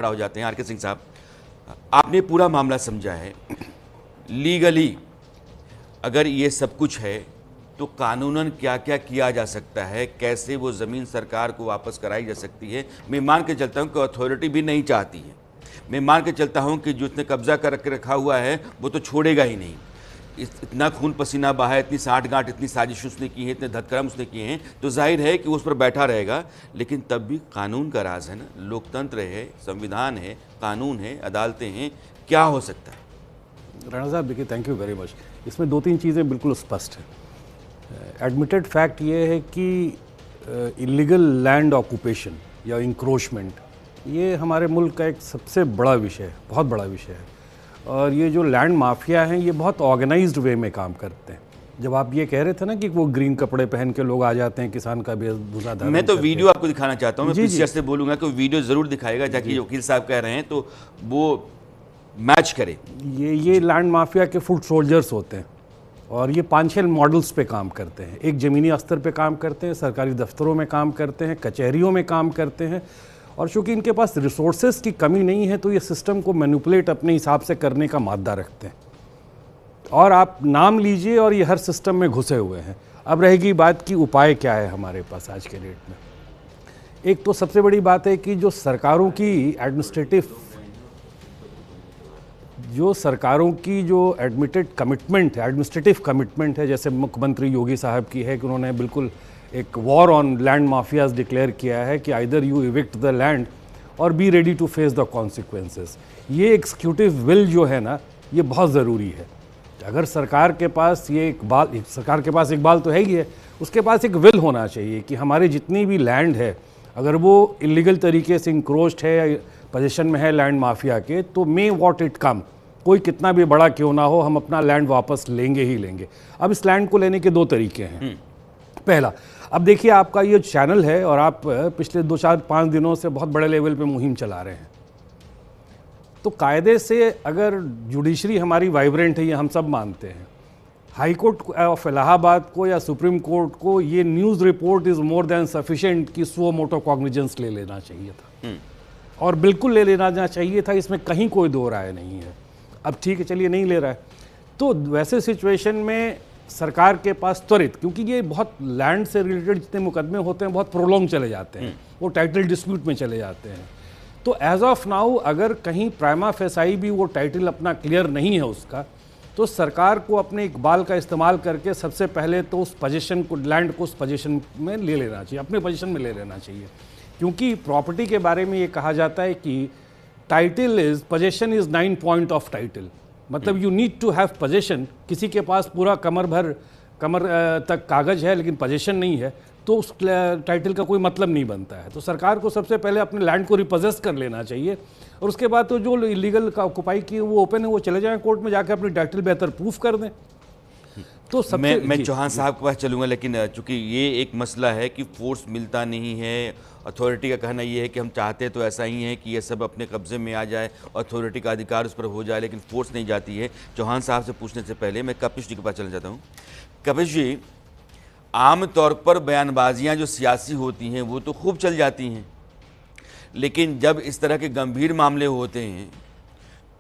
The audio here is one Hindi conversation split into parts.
खड़ा हो जाते हैं। आर के सिंह साहब, आपने पूरा मामला समझा है। लीगली अगर ये सब कुछ है तो कानूनन क्या क्या किया जा सकता है, कैसे वो ज़मीन सरकार को वापस कराई जा सकती है। मैं मान के चलता हूँ कि अथॉरिटी भी नहीं चाहती है। मैं मान के चलता हूँ कि जो उसने कब्जा कर रखा हुआ है वो तो छोड़ेगा ही नहीं। इतना खून पसीना बहा है, इतनी साठगांठ, इतनी साजिश उसने की है, इतने धतकर्म उसने किए हैं, तो जाहिर है कि उस पर बैठा रहेगा। लेकिन तब भी कानून का राज है ना, लोकतंत्र है, संविधान है, कानून है, अदालतें हैं, क्या हो सकता है? राणा साहब देखिए, थैंक यू वेरी मच। इसमें दो तीन चीज़ें बिल्कुल स्पष्ट हैं। एडमिटेड फैक्ट ये है कि इलीगल लैंड ऑक्यूपेशन या इंक्रोचमेंट ये हमारे मुल्क का एक सबसे बड़ा विषय है, बहुत बड़ा विषय है। और ये जो लैंड माफिया हैं ये बहुत ऑर्गेनाइज्ड वे में काम करते हैं। जब आप ये कह रहे थे ना कि वो ग्रीन कपड़े पहन के लोग आ जाते हैं, किसान का वेशभूषा धारण मैं तो करके। वीडियो आपको दिखाना चाहता हूँ। मैं जी, पीसीआर जी। से बोलूँगा कि वीडियो ज़रूर दिखाएगा, ताकि वकील साहब कह रहे हैं तो वो मैच करे। ये लैंड माफिया के फुट सोल्जर्स होते हैं और ये 5-6 मॉडल्स पे काम करते हैं। एक ज़मीनी स्तर पे काम करते हैं, सरकारी दफ्तरों में काम करते हैं, कचहरियों में काम करते हैं। और चूँकि इनके पास रिसोर्सेज की कमी नहीं है तो ये सिस्टम को मैनिपुलेट अपने हिसाब से करने का मादा रखते हैं। और आप नाम लीजिए और ये हर सिस्टम में घुसे हुए हैं। अब रहेगी बात कि उपाय क्या है हमारे पास आज के डेट में। एक तो सबसे बड़ी बात है कि जो सरकारों की एडमिटेड कमिटमेंट है, एडमिनिस्ट्रेटिव कमिटमेंट है, जैसे मुख्यमंत्री योगी साहब की है कि उन्होंने बिल्कुल एक war on land mafias declare किया है कि either you evict the land और be ready to face the consequences. ये एग्जीक्यूटिव विल जो है ना, ये बहुत ज़रूरी है। अगर सरकार के पास सरकार के पास इकबाल तो है ही है, उसके पास एक विल होना चाहिए कि हमारे जितनी भी लैंड है, अगर वो इलीगल तरीके से इंक्रोच्ड है या पोजीशन में है लैंड माफिया के, तो मे व्हाट इट कम, कोई कितना भी बड़ा क्यों ना हो, हम अपना लैंड वापस लेंगे ही लेंगे। अब इस लैंड को लेने के दो तरीके हैं। पहला, अब देखिए आपका ये चैनल है और आप पिछले 2-4-5 दिनों से बहुत बड़े लेवल पे मुहिम चला रहे हैं। तो कायदे से अगर जुडिशरी हमारी वाइब्रेंट है, ये हम सब मानते हैं, हाई कोर्ट ऑफ इलाहाबाद को या सुप्रीम कोर्ट को ये news report is more than sufficient कि सुओ मोटो कॉग्निजेंस ले लेना चाहिए था। और बिल्कुल ले लेना चाहिए था, इसमें कहीं कोई दो राय नहीं है। अब ठीक है, चलिए नहीं ले रहा है, तो वैसे सिचुएशन में सरकार के पास त्वरित, क्योंकि ये बहुत लैंड से रिलेटेड जितने मुकदमे होते हैं बहुत प्रोलॉन्ग चले जाते हैं, वो टाइटल डिस्प्यूट में चले जाते हैं। तो एज ऑफ नाउ अगर कहीं प्राइमा फेसाई भी वो टाइटल अपना क्लियर नहीं है उसका, तो सरकार को अपने इकबाल का इस्तेमाल करके सबसे पहले तो उस पोजीशन को, लैंड को उस पोजीशन में ले लेना चाहिए, अपने पोजीशन में ले लेना चाहिए। क्योंकि प्रॉपर्टी के बारे में ये कहा जाता है कि position is 9 point of title. मतलब you need to have position. किसी के पास पूरा कमर तक कागज है लेकिन पोजीशन नहीं है, तो उस टाइटल का कोई मतलब नहीं बनता है। तो सरकार को सबसे पहले अपने लैंड को रिपोजेस कर लेना चाहिए और उसके बाद तो जो इलीगल का ऑक्युपाई की वो ओपन है, वो चले जाएं कोर्ट में जाकर अपनी टाइटल बेहतर प्रूफ कर दें। तो सबसे मैं चौहान साहब के पास चलूँगा, लेकिन चूंकि ये एक मसला है कि फोर्स मिलता नहीं है। अथॉरिटी का कहना ये है कि हम चाहते तो ऐसा ही है कि ये सब अपने कब्जे में आ जाए, अथॉरिटी का अधिकार उस पर हो जाए, लेकिन फोर्स नहीं जाती है। चौहान साहब से पूछने से पहले मैं कपिश जी के पास चलना चाहता हूँ। कपिश जी, आम तौर पर बयानबाजियाँ जो सियासी होती हैं वो तो खूब चल जाती हैं, लेकिन जब इस तरह के गंभीर मामले होते हैं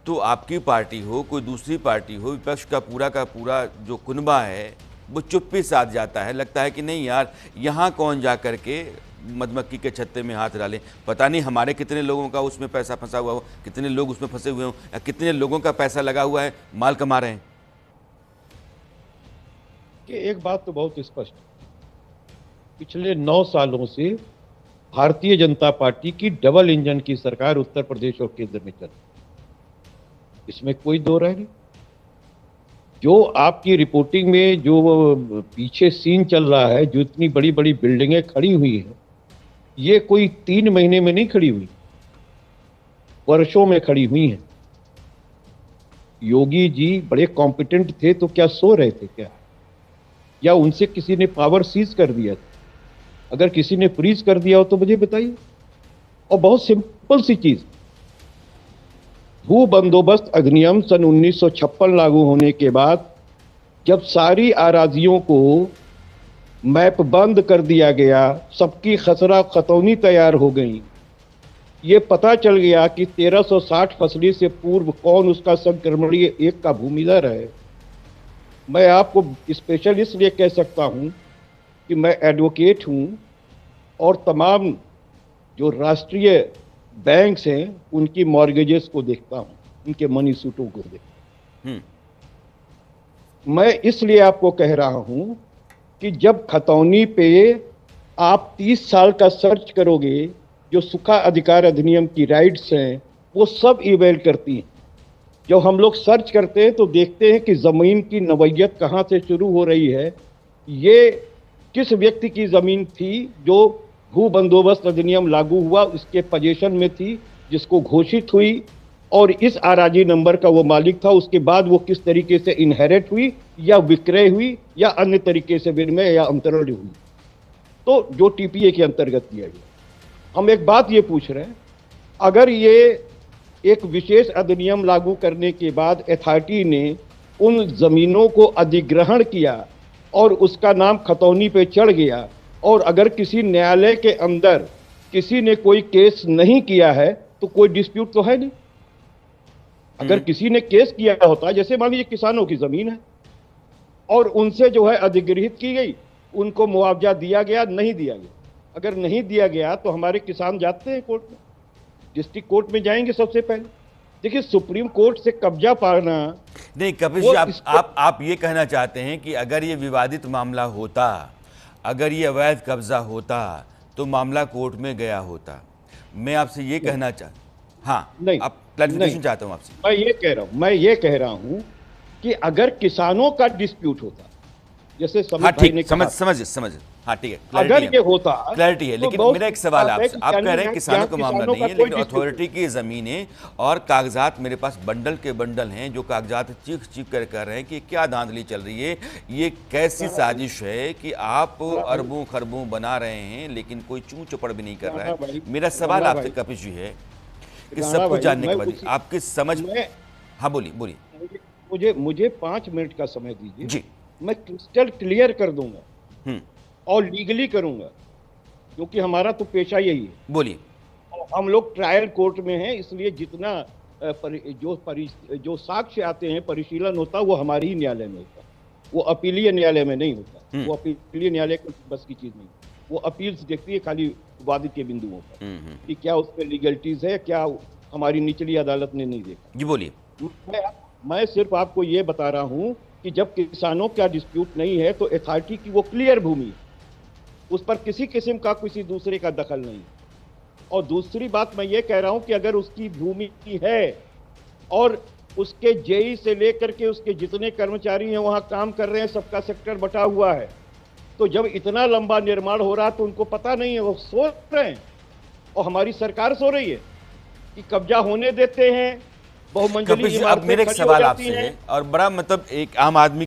तो आपकी पार्टी हो, कोई दूसरी पार्टी हो, विपक्ष का पूरा जो कुनबा है वो चुप्पी साध जाता है। लगता है कि नहीं यार, यहाँ कौन जा कर के मधुमक्खी के छत्ते में हाथ डालें। पता नहीं हमारे कितने लोगों का उसमें पैसा फंसा हुआ हो, कितने लोग उसमें फंसे हुए हों, या कितने लोगों का पैसा लगा हुआ है, माल कमा रहे हैं। कि एक बात तो बहुत स्पष्ट, पिछले 9 सालों से भारतीय जनता पार्टी की डबल इंजन की सरकार उत्तर प्रदेश और केंद्र में चल, इसमें कोई दो राय नहीं। जो आपकी रिपोर्टिंग में जो पीछे सीन चल रहा है, जो इतनी बड़ी बड़ी बिल्डिंगें खड़ी हुई हैं, ये कोई 3 महीने में नहीं खड़ी हुई, वर्षों में खड़ी हुई हैं। योगी जी बड़े कॉम्पिटेंट थे तो क्या सो रहे थे क्या? या उनसे किसी ने पावर सीज कर दिया था? अगर किसी ने फ्रीज कर दिया हो तो मुझे बताइए। और बहुत सिंपल सी चीज, भू बंदोबस्त अधिनियम सन 1956 लागू होने के बाद जब सारी अराजियों को मैप बंद कर दिया गया, सबकी खसरा खतौनी तैयार हो गई, ये पता चल गया कि 1360 फसली से पूर्व कौन उसका संक्रमणीय एक का भूमिधर है। मैं आपको स्पेशल इसलिए कह सकता हूं कि मैं एडवोकेट हूं और तमाम जो राष्ट्रीय बैंक्स हैं उनकी मॉर्गेजेस को देखता हूं, उनके मनी सूटों को देखता हम्म। हूं। मैं इसलिए आपको कह रहा हूं कि जब खतौनी पे आप 30 साल का सर्च करोगे, जो सुखा अधिकार अधिनियम की राइट्स हैं वो सब इवेल करती हैं। जब हम लोग सर्च करते हैं तो देखते हैं कि जमीन की नवैयत कहाँ से शुरू हो रही है, ये किस व्यक्ति की जमीन थी जो भू बंदोबस्त अधिनियम लागू हुआ उसके पोजीशन में थी, जिसको घोषित हुई, और इस आराजी नंबर का वो मालिक था। उसके बाद वो किस तरीके से इनहेरिट हुई या विक्रय हुई या अन्य तरीके से विनिमय या अंतरण हुई, तो जो टीपीए के अंतर्गत किया गया। हम एक बात ये पूछ रहे हैं, अगर ये एक विशेष अधिनियम लागू करने के बाद अथॉरिटी ने उन जमीनों को अधिग्रहण किया और उसका नाम खतौनी पे चढ़ गया, और अगर किसी न्यायालय के अंदर किसी ने कोई केस नहीं किया है तो कोई डिस्प्यूट तो है नहीं। अगर किसी ने केस किया होता, जैसे मान लीजिए किसानों की जमीन है और उनसे जो है अधिग्रहित की गई, उनको मुआवजा दिया गया, नहीं दिया गया, अगर नहीं दिया गया तो हमारे किसान जाते हैं कोर्ट में, डिस्ट्रिक्ट कोर्ट में जाएंगे सबसे पहले। देखिए, सुप्रीम कोर्ट से कब्जा पाना, नहीं कपिल वो जी, आप ये कहना चाहते हैं कि अगर ये विवादित मामला होता, अगर ये अवैध कब्जा होता तो मामला कोर्ट में गया होता। मैं आपसे ये कहना हाँ, नहीं, आप क्लैरिफिकेशन नहीं, चाहता हूं आपसे। मैं ये कह रहा हूं कि अगर किसानों का डिस्प्यूट होता, जैसे हाँ समीर भाई ने ठीक, कहा, समझ हाँ ठीक है, अगर ये होता क्लैरिटी है। तो लेकिन बहुत मेरा एक सवाल बात है आपसे, कि आप कह रहे हैं यहाँ किसानों का मामला किसानों नहीं का है, कोई लेकिन dispute अथॉरिटी की ज़मीनें और कागजात मेरे पास बंडल के बंडल हैं, जो कागजात चीख चीख कर कह रहे हैं कि क्या धांधली चल रही है, ये कैसी साजिश है कि आप अरबों खरबों बना रहे हैं लेकिन कोई चूं चपड़ भी नहीं कर रहा है। मेरा सवाल आपसे कपिल जी है कि सब कुछ जानने के बाद आपकी समझ, हाँ बोलिए। मुझे 5 मिनट का समय दीजिए जी। मैं क्रिस्टल क्लियर कर दूंगा हम्म, और लीगली करूंगा, क्योंकि हमारा तो पेशा यही है। बोलिए। और हम लोग ट्रायल कोर्ट में हैं, इसलिए जितना जो साक्ष्य आते हैं, परिशीलन होता है, वो हमारे ही न्यायालय में होता है, वो अपीलीय न्यायालय में नहीं होता। वो अपीलीय न्यायालय की बस की चीज नहीं, वो अपील्स देखती है खाली वादित के बिंदुओं पर कि क्या उसमें लीगलिटीज है, क्या हमारी निचली अदालत ने नहीं देखा। जी बोलिए। मैं सिर्फ आपको ये बता रहा हूं कि जब किसानों का डिस्प्यूट नहीं है तो अथॉरिटी की वो क्लियर भूमि है, उस पर किसी किस्म का किसी दूसरे का दखल नहीं। और दूसरी बात मैं ये कह रहा हूं कि अगर उसकी भूमि है और उसके जेई से लेकर के उसके जितने कर्मचारी हैं वहां काम कर रहे हैं, सबका सेक्टर बटा हुआ है, तो जब इतना लंबा निर्माण हो रहा है तो उनको पता नहीं है, वो सो रहे हैं और हमारी सरकार सो रही है कि कब्जा होने देते हैं, बहुमंजिली अब मेरा एक इमारतें खड़ी हो सवाल जाती आपसे हैं। है, और बड़ा मतलब एक आम आदमी